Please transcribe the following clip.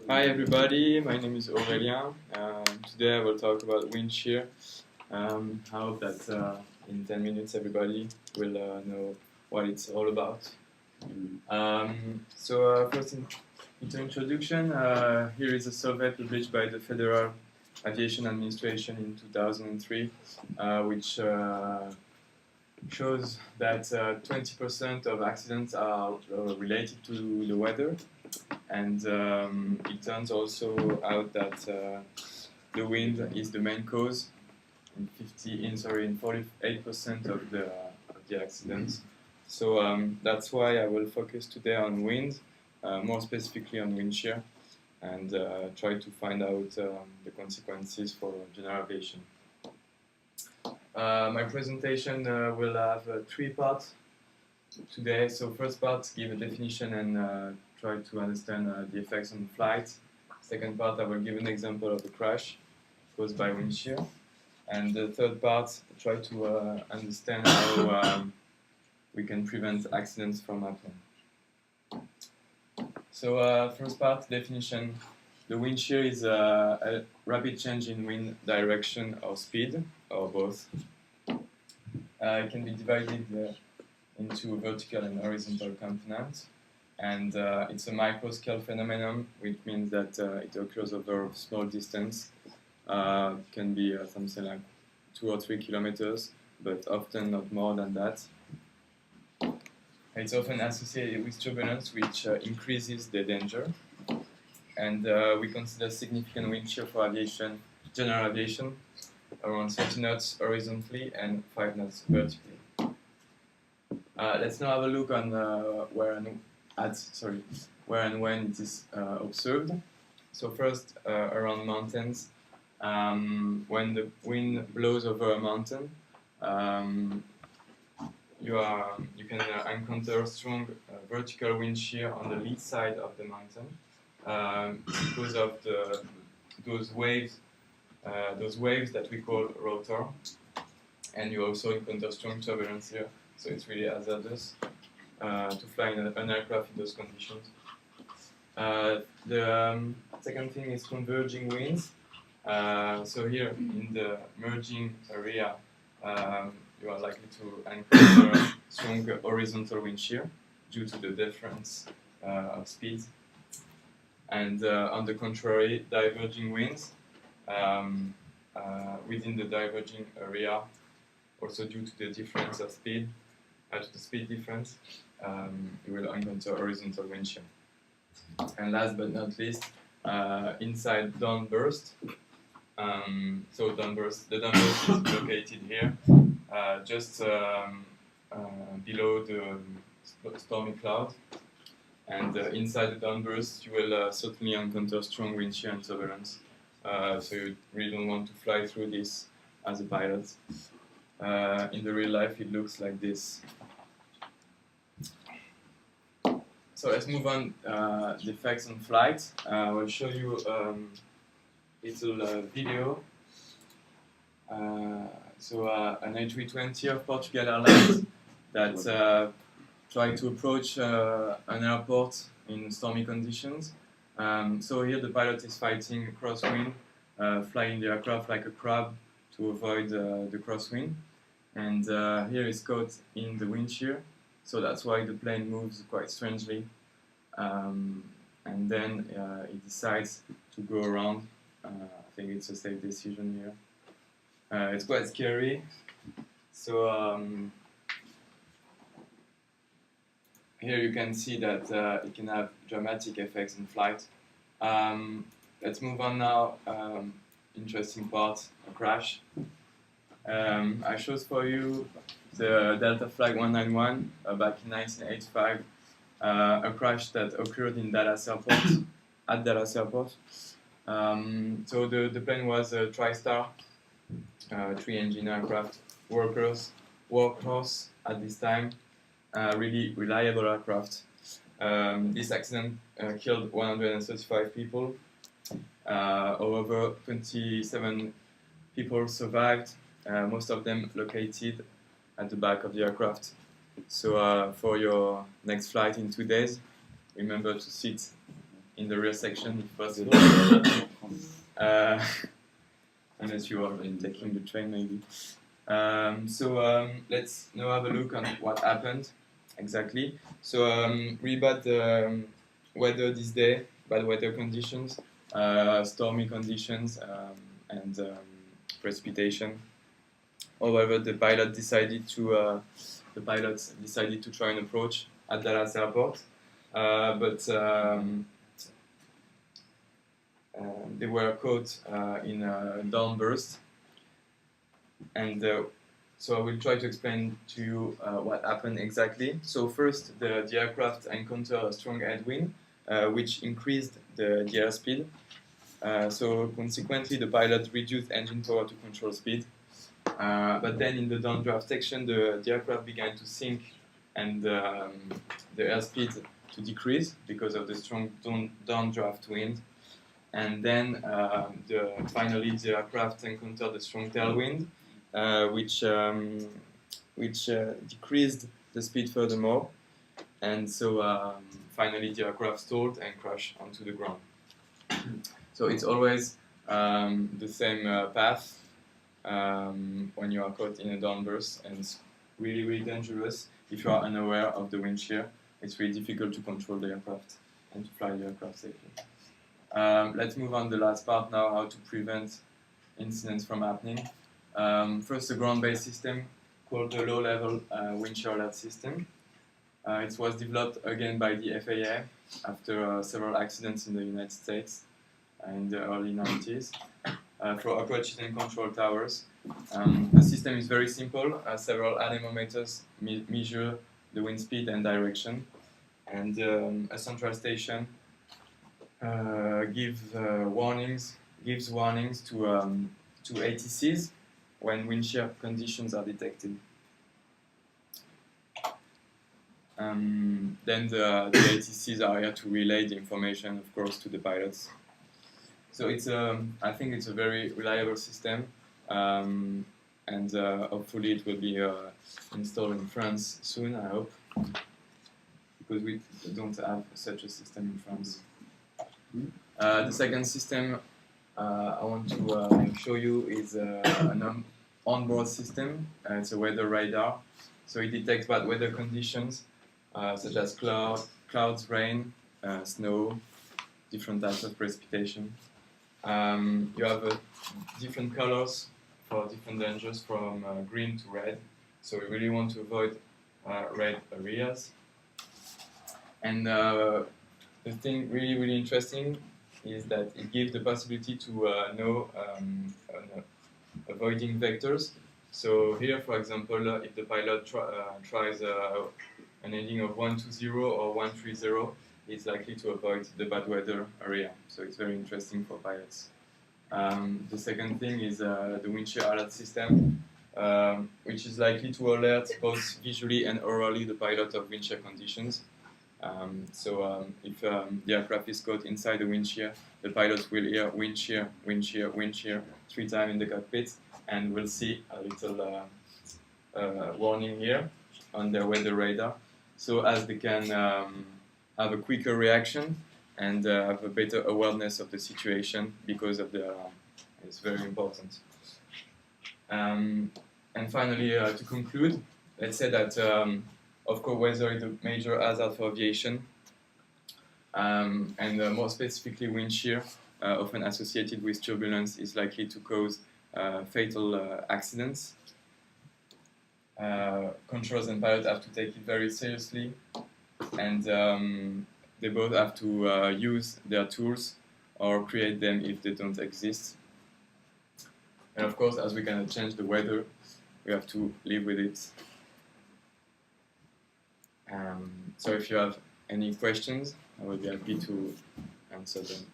Hi everybody, my name is Aurélien. Today I will talk about wind shear. I hope that in 10 minutes everybody will know what it's all about. First into introduction, here is a survey published by the Federal Aviation Administration in 2003, which shows that 20% of accidents are related to the weather. And it turns also out that the wind is the main cause in 48% of the accidents. So that's why I will focus today on wind, more specifically on wind shear, and try to find out the consequences for general aviation. My presentation will have three parts today. So first part, give a definition and try to understand the effects on flight. Second part, I will give an example of a crash caused by wind shear. And the third part, try to understand how we can prevent accidents from happening. So first part, definition. The wind shear is a rapid change in wind direction or speed, or both. It can be divided into vertical and horizontal components. And it's a micro-scale phenomenon, which means that it occurs over a small distance. It can be something like 2 or 3 kilometers, but often not more than that. It's often associated with turbulence, which increases the danger. And we consider significant wind shear for aviation, general aviation, around 30 knots horizontally and 5 knots vertically. Let's now have a look on where and when it is observed. So first, around mountains, when the wind blows over a mountain, you can encounter strong vertical wind shear on the lead side of the mountain because of those waves that we call rotor, and you also encounter strong turbulence here. So it's really hazardous to fly in an aircraft in those conditions. The second thing is converging winds. So here in the merging area, you are likely to encounter strong horizontal wind shear due to the difference of speeds. And on the contrary, diverging winds within the diverging area, also due to the difference of speed, to the speed difference, you will encounter horizontal wind shear. And last but not least, inside downburst. So the downburst is located here, just below the stormy cloud. And inside the downburst, you will certainly encounter strong wind shear and turbulence. So you really don't want to fly through this as a pilot. In the real life, it looks like this. So let's move on the effects on flight. I will show you a little video. An A320 of Portugal Airlines that tried to approach an airport in stormy conditions. So here the pilot is fighting a crosswind, flying the aircraft like a crab to avoid the crosswind. And here is caught in the wind shear. So that's why the plane moves quite strangely. And then it decides to go around. I think it's a safe decision here. It's quite scary. So here you can see that it can have dramatic effects in flight. Let's move on now. Interesting part, a crash. I chose for you the Delta Flight 191 back in 1985, a crash that occurred in Dallas Airport, at Dallas Airport. So the plane was a TriStar, 3-engine aircraft, workhorse at this time, really reliable aircraft. This accident killed 135 people. However, 27 people survived, most of them located at the back of the aircraft. So for your next flight in 2 days, remember to sit in the rear section if possible. Unless you are taking the train, maybe. Let's now have a look on what happened exactly. So really bad weather this day, bad weather conditions, stormy conditions, and precipitation. However, the pilots decided to try and approach at Dallas Airport, but they were caught in a downburst, and so I will try to explain to you what happened exactly. So first, the aircraft encountered a strong headwind, which increased the airspeed. So consequently, the pilot reduced engine power to control speed. But then in the downdraft section, the aircraft began to sink and the airspeed to decrease because of the strong downdraft wind. And then finally the aircraft encountered a strong tailwind, which decreased the speed furthermore. And so finally the aircraft stalled and crashed onto the ground. So it's always the same path when you are caught in a downburst, and it's really, really dangerous if you are unaware of the wind shear. It's really difficult to control the aircraft and to fly the aircraft safely. Let's move on to the last part now, how to prevent incidents from happening. First, the ground-based system called the low-level wind shear alert system. It was developed again by the FAA after several accidents in the United States in the early 90s. For approaches and control towers. The system is very simple. Several anemometers measure the wind speed and direction, and a central station gives warnings to ATCs when wind shear conditions are detected. Then the ATCs are here to relay the information, of course, to the pilots. So I think it's a very reliable system, and hopefully it will be installed in France soon, I hope, because we don't have such a system in France. The second system I want to show you is an onboard system. It's a weather radar, so it detects bad weather conditions such as clouds, rain, snow, different types of precipitation. You have different colors for different dangers, from green to red. So we really want to avoid red areas. And the thing really, really interesting is that it gives the possibility to know avoiding vectors. So here, for example, if the pilot tries an heading of 120 or 130, it's likely to avoid the bad weather area. So it's very interesting for pilots. The second thing is the wind shear alert system, which is likely to alert both visually and orally the pilot of wind shear conditions. If the aircraft is caught inside the wind shear, the pilot will hear wind shear, wind shear, wind shear 3 times in the cockpit, and will see a little warning here on their weather radar, so as they can have a quicker reaction and have a better awareness of the situation because of the alarm. It's very important. And finally, to conclude, let's say that of course weather is a major hazard for aviation, and more specifically wind shear, often associated with turbulence, is likely to cause fatal accidents. Controllers and pilots have to take it very seriously, and they both have to use their tools or create them if they don't exist. And of course, as we cannot change the weather, we have to live with it. So if you have any questions, I will be happy to answer them.